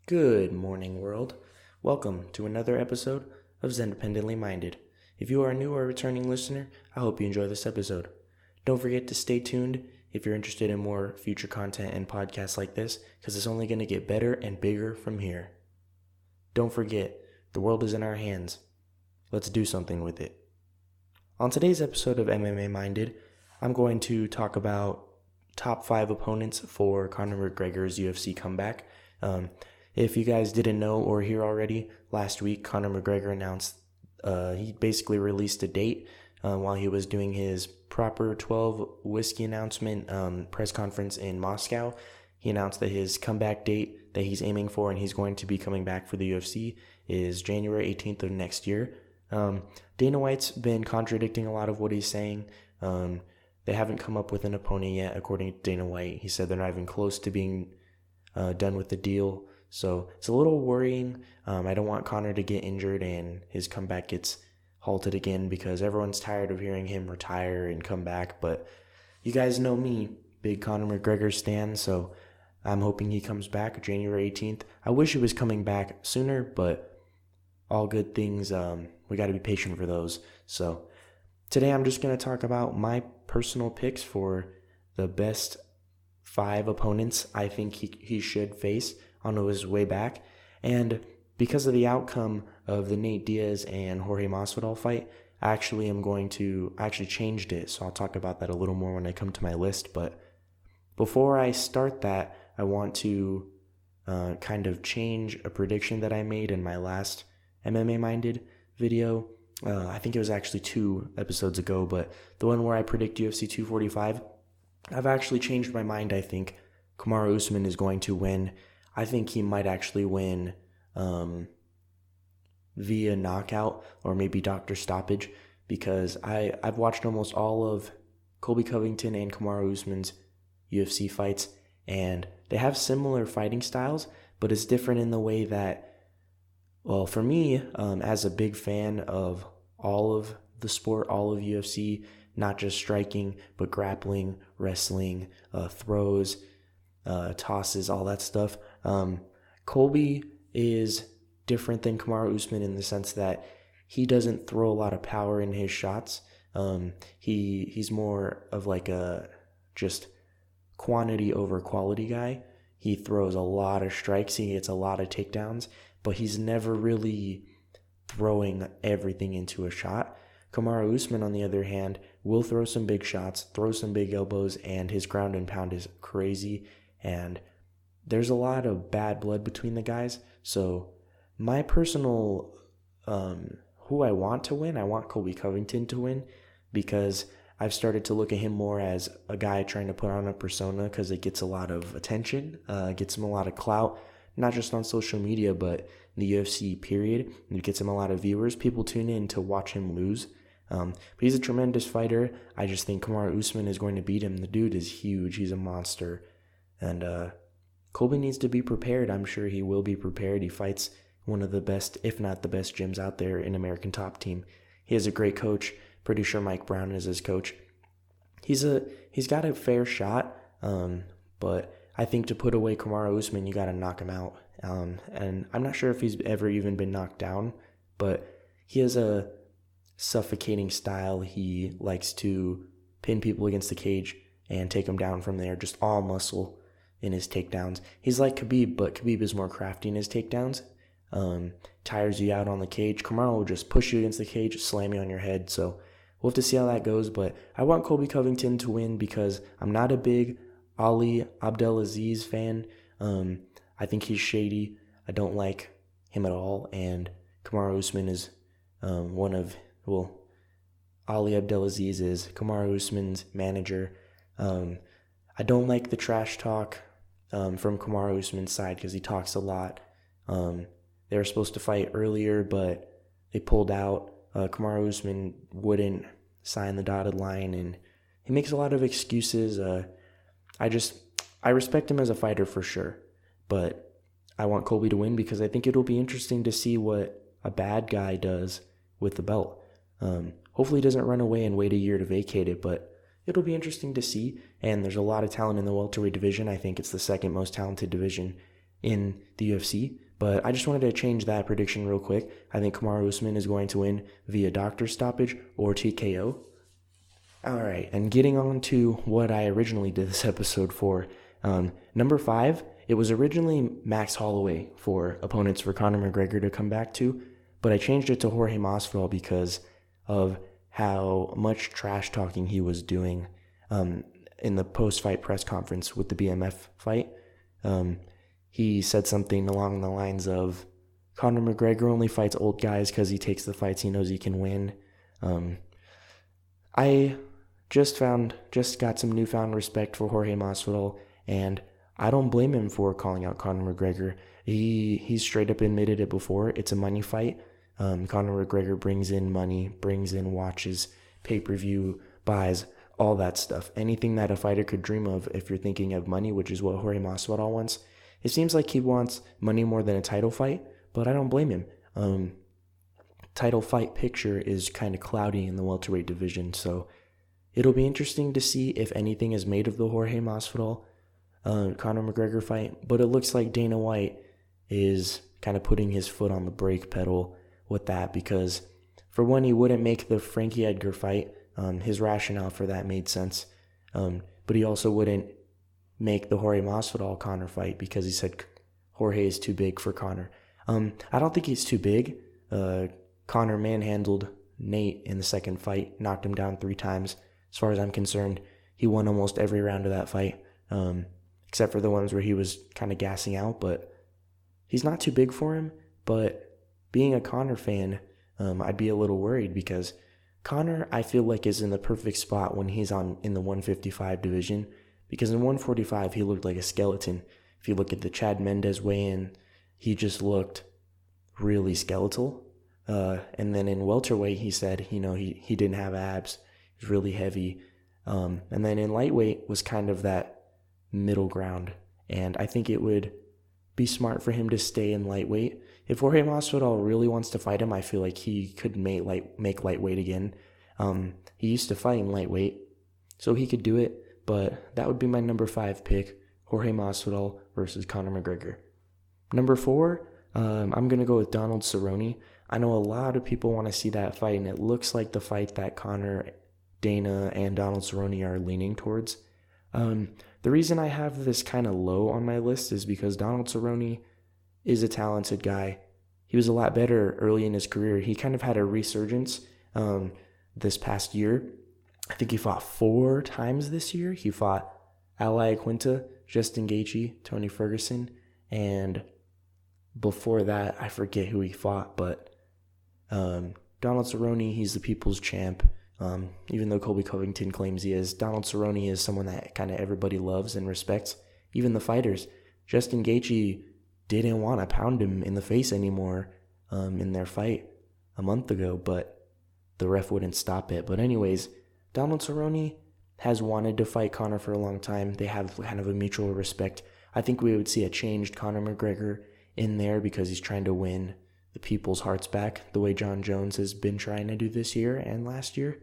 Good morning, world. Welcome to another episode of Independently Minded. If you are a new or returning listener, I hope you enjoy this episode. Don't forget to stay tuned if you're interested in more future content and podcasts like this, because it's only going to get better and bigger from here. Don't forget, the world is in our hands. Let's do something with it. On today's episode of MMA Minded, I'm going to talk about top 5 opponents for Conor McGregor's UFC comeback. If you guys didn't know or hear already, last week Conor McGregor announced he basically released a date while he was doing his proper 12 whiskey announcement press conference in Moscow. He announced that his comeback date that he's aiming for and he's going to be coming back for the UFC is January 18th of next year. Dana White's been contradicting a lot of what he's saying. They haven't come up with an opponent yet, according to Dana White. He said they're not even close to being done with the deal. So it's a little worrying. I don't want Conor to get injured and his comeback gets halted again because everyone's tired of hearing him retire and come back. But you guys know me, big Conor McGregor stan, so I'm hoping he comes back January 18th. I wish he was coming back sooner, but all good things, we got to be patient for those. So today I'm just going to talk about my personal picks for the best 5 opponents I think he should face on his way back. And because of the outcome of the Nate Diaz and Jorge Masvidal fight, I actually changed it. So I'll talk about that a little more when I come to my list. But before I start that, I want to kind of change a prediction that I made in my last MMA Minded video. I think it was actually 2 episodes ago, but the one where I predict UFC 245, I've actually changed my mind. I think Kamaru Usman is going to win. I think he might actually win via knockout or maybe doctor stoppage, because I've watched almost all of Colby Covington and Kamaru Usman's UFC fights, and they have similar fighting styles, but it's different in the way that, well, for me, as a big fan of all of the sport, all of UFC, not just striking, but grappling, wrestling, throws, tosses, all that stuff. Colby is different than Kamaru Usman in the sense that he doesn't throw a lot of power in his shots. He's more of like a just quantity over quality guy. He throws a lot of strikes, he gets a lot of takedowns, but he's never really throwing everything into a shot. Kamaru Usman, on the other hand, will throw some big shots, throw some big elbows, and his ground and pound is crazy. And there's a lot of bad blood between the guys. So my personal, who I want to win, I want Colby Covington to win, because I've started to look at him more as a guy trying to put on a persona because it gets a lot of attention, gets him a lot of clout, not just on social media, but in the UFC period. It gets him a lot of viewers. People tune in to watch him lose. But he's a tremendous fighter. I just think Kamaru Usman is going to beat him. The dude is huge. He's a monster. And Colby needs to be prepared. I'm sure he will be prepared. He fights one of the best, if not the best, gyms out there in American Top Team. He has a great coach. Pretty sure Mike Brown is his coach. He's got a fair shot, but I think to put away Kamaru Usman, you got to knock him out. And I'm not sure if he's ever even been knocked down, but he has a suffocating style. He likes to pin people against the cage and take them down from there, just all muscle in his takedowns. He's like Khabib, but Khabib is more crafty in his takedowns. Tires you out on the cage. Kamaru will just push you against the cage, slam you on your head. So we'll have to see how that goes, but I want Colby Covington to win because I'm not a big Ali Abdelaziz fan. I think he's shady. I don't like him at all, and Kamaru Usman is Ali Abdelaziz is Kamaru Usman's manager. I don't like the trash talk from Kamaru Usman's side because he talks a lot. They were supposed to fight earlier, but they pulled out. Kamaru Usman wouldn't sign the dotted line, and he makes a lot of excuses. I respect him as a fighter for sure, but I want Colby to win because I think it'll be interesting to see what a bad guy does with the belt. Hopefully he doesn't run away and wait a year to vacate it, but it'll be interesting to see. And there's a lot of talent in the welterweight division. I think it's the second most talented division in the UFC. But I just wanted to change that prediction real quick. I think Kamaru Usman is going to win via doctor stoppage or TKO. All right, and getting on to what I originally did this episode for. Number 5, it was originally Max Holloway for opponents for Conor McGregor to come back to, but I changed it to Jorge Masvidal because of how much trash talking he was doing in the post-fight press conference with the BMF fight. He said something along the lines of, Conor McGregor only fights old guys because he takes the fights he knows he can win. I just got some newfound respect for Jorge Masvidal, and I don't blame him for calling out Conor McGregor. He straight up admitted it before. It's a money fight. Conor McGregor brings in money, brings in watches, pay-per-view, buys, all that stuff. Anything that a fighter could dream of if you're thinking of money, which is what Jorge Masvidal wants. It seems like he wants money more than a title fight, but I don't blame him. Title fight picture is kind of cloudy in the welterweight division, so it'll be interesting to see if anything is made of the Jorge Masvidal Conor McGregor fight, but it looks like Dana White is kind of putting his foot on the brake pedal with that because, for one, he wouldn't make the Frankie Edgar fight. His rationale for that made sense, but he also wouldn't make the Jorge Masvidal Conor fight because he said Jorge is too big for Conor. I don't think he's too big. Conor manhandled Nate in the second fight, knocked him down 3 times. As far as I'm concerned, he won almost every round of that fight, except for the ones where he was kind of gassing out, but he's not too big for him. But being a Conor fan, I'd be a little worried because Conor, I feel like, is in the perfect spot when he's in the 155 division, because in 145 he looked like a skeleton. If you look at the Chad Mendes weigh-in, he just looked really skeletal. And then in welterweight, he said, he didn't have abs. He was really heavy. And then in lightweight was kind of that middle ground. And I think it would be smart for him to stay in lightweight. If Jorge Masvidal really wants to fight him, I feel like he could make lightweight again. He used to fight in lightweight, so he could do it. But that would be my number 5 pick, Jorge Masvidal versus Conor McGregor. Number 4, I'm going to go with Donald Cerrone. I know a lot of people want to see that fight, and it looks like the fight that Conor, Dana, and Donald Cerrone are leaning towards. The reason I have this kind of low on my list is because Donald Cerrone is a talented guy. He was a lot better early in his career. He kind of had a resurgence this past year. I think he fought 4 times this year. He fought Al Iaquinta, Justin Gaethje, Tony Ferguson, and before that, I forget who he fought, but Donald Cerrone, he's the people's champ. Even though Colby Covington claims he is, Donald Cerrone is someone that kind of everybody loves and respects, even the fighters. Justin Gaethje didn't want to pound him in the face anymore in their fight a month ago, but the ref wouldn't stop it. But anyways, Donald Cerrone has wanted to fight Conor for a long time. They have kind of a mutual respect. I think we would see a changed Conor McGregor in there because he's trying to win the people's hearts back the way John Jones has been trying to do this year and last year.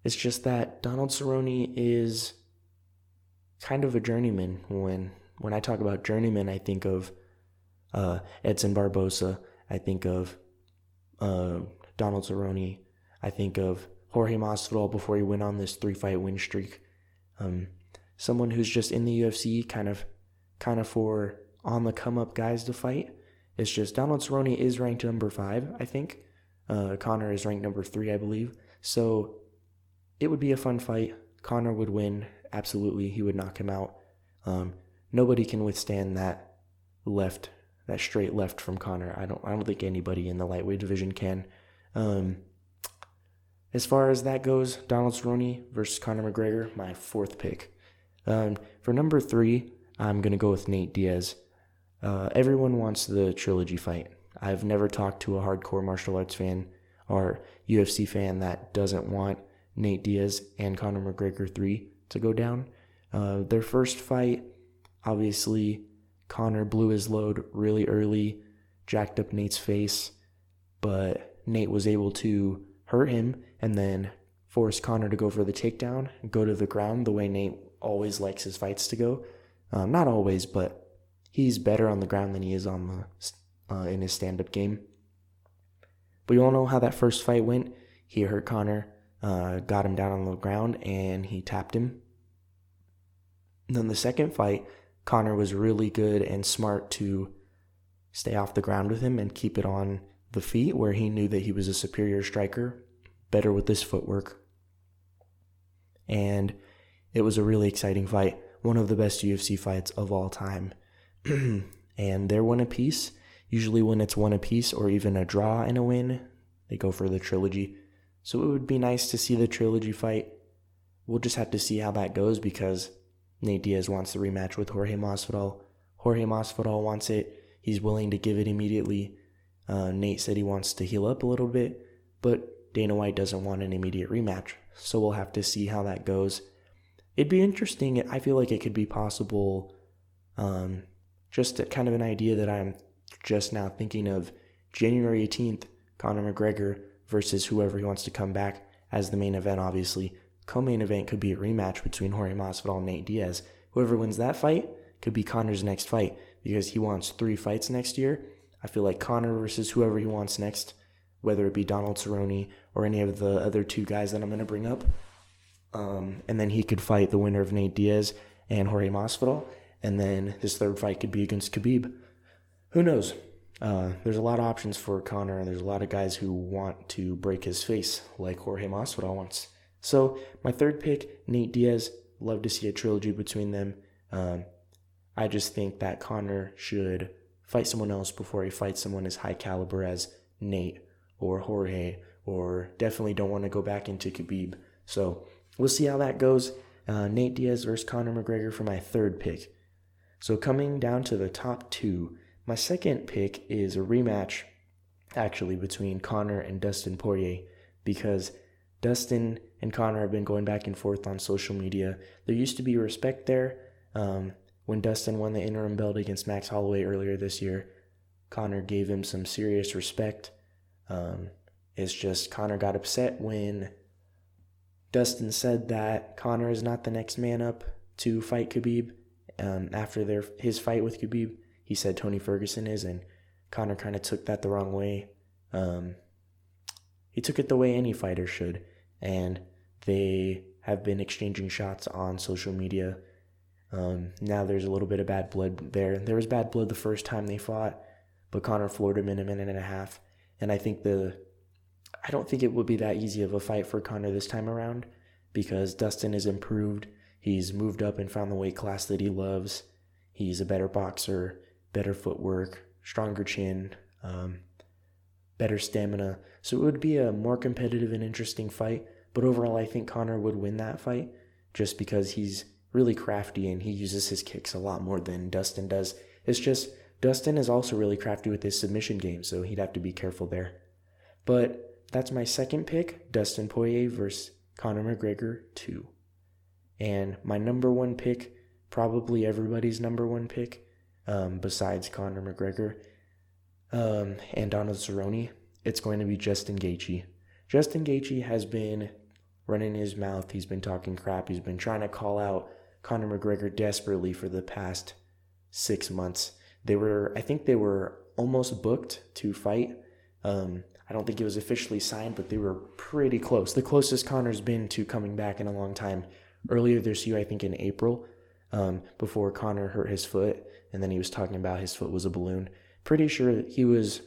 It's just that Donald Cerrone is kind of a journeyman. When I talk about journeyman, I think of Edson Barbosa. I think of Donald Cerrone. I think of Jorge Masvidal before he went on this 3-fight win streak. Someone who's just in the UFC, kind of for on the come up guys to fight. It's just Donald Cerrone is ranked number 5, I think. Conor is ranked number 3, I believe. So it would be a fun fight. Conor would win, absolutely. He would knock him out. Nobody can withstand that straight left from Conor. I don't think anybody in the lightweight division can. As far as that goes, Donald Cerrone versus Conor McGregor, my 4th pick. For number 3, I'm going to go with Nate Diaz. Everyone wants the trilogy fight. I've never talked to a hardcore martial arts fan or UFC fan that doesn't want Nate Diaz and Conor McGregor 3 to go down. Their first fight, obviously, Conor blew his load really early, jacked up Nate's face, but Nate was able to hurt him and then force Conor to go for the takedown and go to the ground the way Nate always likes his fights to go. Not always, but he's better on the ground than he is on in his stand-up game. But you all know how that first fight went. He hurt Conor, got him down on the ground, and he tapped him. And then the second fight, Conor was really good and smart to stay off the ground with him and keep it on the feet, where he knew that he was a superior striker, better with his footwork. And it was a really exciting fight, one of the best UFC fights of all time. And they're one apiece. Usually when it's one apiece or even a draw and a win, they go for the trilogy. So it would be nice to see the trilogy fight. We'll just have to see how that goes, because Nate Diaz wants the rematch with Jorge Masvidal. Jorge Masvidal wants it. He's willing to give it immediately. Nate said he wants to heal up a little bit, but Dana White doesn't want an immediate rematch. So we'll have to see how that goes. It'd be interesting. I feel like it could be possible. Just kind of an idea that I'm just now thinking of. January 18th, Conor McGregor versus whoever he wants to come back as the main event, obviously. Co-main event could be a rematch between Jorge Masvidal and Nate Diaz. Whoever wins that fight could be Conor's next fight, because he wants 3 fights next year. I feel like Conor versus whoever he wants next, whether it be Donald Cerrone or any of the other 2 guys that I'm going to bring up. And then he could fight the winner of Nate Diaz and Jorge Masvidal. And then his third fight could be against Khabib. Who knows? There's a lot of options for Conor, and there's a lot of guys who want to break his face, like Jorge Masvidal wants. So my third pick, Nate Diaz. Love to see a trilogy between them. I just think that Conor should fight someone else before he fights someone as high caliber as Nate or Jorge, or definitely don't want to go back into Khabib. So we'll see how that goes. Nate Diaz versus Conor McGregor for my third pick. So coming down to the top 2, my second pick is a rematch, actually, between Conor and Dustin Poirier, because Dustin and Conor have been going back and forth on social media. There used to be respect there. When Dustin won the interim belt against Max Holloway earlier this year, Conor gave him some serious respect. It's just Conor got upset when Dustin said that Conor is not the next man up to fight Khabib. After his fight with Khabib, he said Tony Ferguson is, and Conor kind of took that the wrong way. He took it the way any fighter should, and they have been exchanging shots on social media. Now there's a little bit of bad blood there. There was bad blood the first time they fought, but Conor floored him in a minute and a half. And I don't think it would be that easy of a fight for Conor this time around, because Dustin has improved. He's moved up and found the weight class that he loves. He's a better boxer, better footwork, stronger chin, better stamina. So it would be a more competitive and interesting fight. But overall, I think Conor would win that fight, just because he's really crafty and he uses his kicks a lot more than Dustin does. It's just Dustin is also really crafty with his submission game, so he'd have to be careful there. But that's my second pick, Dustin Poirier versus Conor McGregor 2. And my number 1 pick, probably everybody's number 1 pick, besides Conor McGregor and Donald Cerrone, it's going to be Justin Gaethje. Justin Gaethje has been running his mouth. He's been talking crap. He's been trying to call out Conor McGregor desperately for the past 6 months. I think they were almost booked to fight. I don't think it was officially signed, but they were pretty close. The closest Conor's been to coming back in a long time. Earlier this year, I think in April, before Conor hurt his foot, and then he was talking about his foot was a balloon. Pretty sure that he was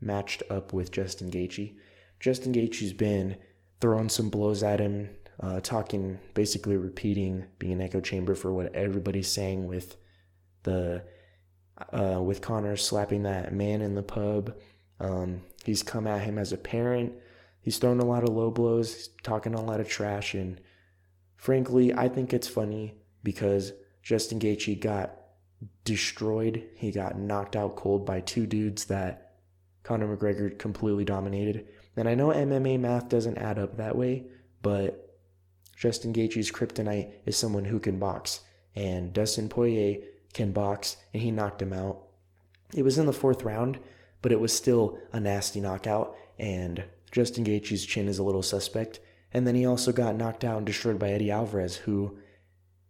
matched up with Justin Gaethje. Justin Gaethje's been throwing some blows at him, talking, basically repeating, being an echo chamber for what everybody's saying with Conor slapping that man in the pub. He's come at him as a parent. He's thrown a lot of low blows. He's talking a lot of trash, and frankly, I think it's funny because Justin Gaethje got destroyed. He got knocked out cold by 2 dudes that Conor McGregor completely dominated. And I know MMA math doesn't add up that way, but Justin Gaethje's kryptonite is someone who can box. And Dustin Poirier can box, and he knocked him out. It was in the 4th round, but it was still a nasty knockout, and Justin Gaethje's chin is a little suspect. And then he also got knocked out and destroyed by Eddie Alvarez, who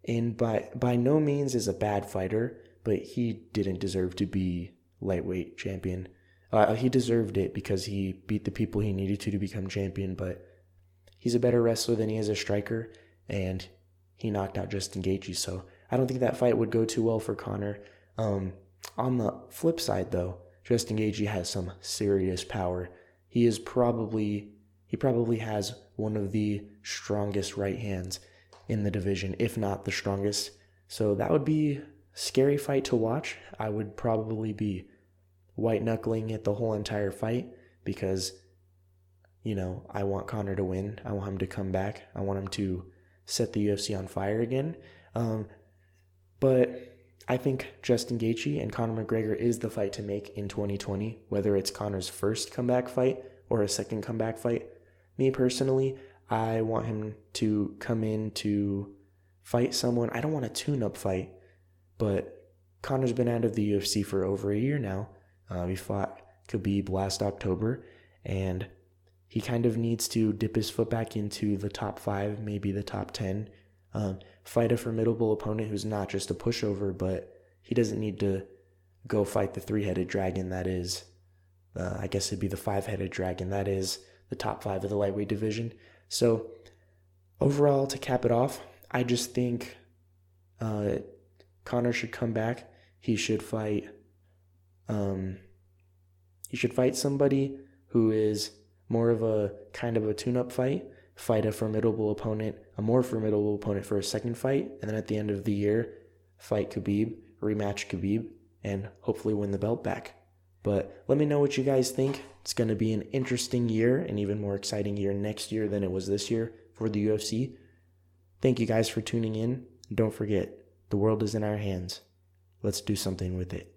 and by no means is a bad fighter, but he didn't deserve to be lightweight champion. He deserved it because he beat the people he needed to become champion, but he's a better wrestler than he is a striker, and he knocked out Justin Gaethje, so I don't think that fight would go too well for Conor. On the flip side, though, Justin Gaethje has some serious power. He probably has one of the strongest right hands in the division, if not the strongest. So that would be a scary fight to watch. I would probably be white-knuckling it the whole entire fight because, I want Conor to win. I want him to come back. I want him to set the UFC on fire again. But I think Justin Gaethje and Conor McGregor is the fight to make in 2020, whether it's Conor's first comeback fight or a second comeback fight. Me personally, I want him to come in to fight someone. I don't want a tune-up fight, but Conor's been out of the UFC for over a year now. He fought Khabib last October, and he kind of needs to dip his foot back into the top 5, maybe the top 10. Fight a formidable opponent who's not just a pushover, but he doesn't need to go fight the 3-headed dragon that is, I guess it'd be the 5-headed dragon that is the top 5 of the lightweight division. So overall, to cap it off, I just think Conor should come back. He should fight somebody who is more of a kind of a tune-up fight a more formidable opponent for a second fight, and then at the end of the year, fight Khabib, rematch Khabib, and hopefully win the belt back. But let me know what you guys think. It's going to be an interesting year, an even more exciting year next year than it was this year for the UFC. Thank you guys for tuning in. Don't forget, the world is in our hands. Let's do something with it.